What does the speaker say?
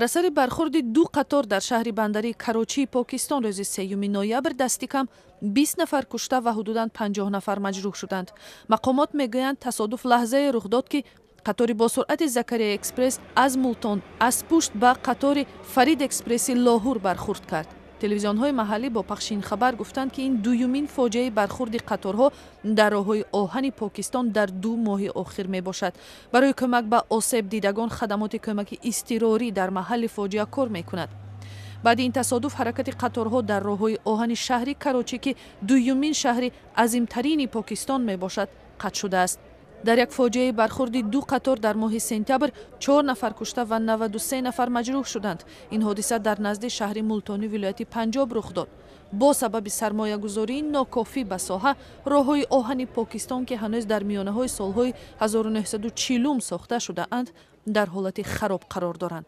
بر اثر برخورد دو قطار در شهر بندری کراچی پاکستان روز 3 نوامبر دستی کم 20 نفر کشته و حدوداً 50 نفر مجروح شدند. مقامات میگویند تصادف لحظه رخ داد که قطار با سرعت زکریا اکسپرس از مولتان از پشت به قطار فرید اکسپرس لاهور برخورد کرد. تلویزیون‌های محلی با پخش این خبر گفتند که این دومین فاجعه برخورد قطارها در راه‌های آهن پاکستان در 2 ماه اخیر میباشد. برای کمک به آسیب دیدگان خدمات کمک اضطراری در محل فاجعه کار میکند. بعد این تصادف حرکت قطارها در راه‌های آهن شهری کراچی که دومین شهر عظیم‌ترین پاکستان میباشد قطع شده است. در یک فاجعه برخورد 2 قطار در ماه سپتامبر 4 نفر کشته و 93 نفر مجروح شدند. این حادثه در نزد شهر مولتانی ولایت پنجاب رخ داد. با سبب سرمایه گذاری ناکافی به ساحه، راه‌های آهن پاکستان که هنوز در میانه‌های سال‌های 1940 ساخته شده اند در حالت خراب قرار دارند.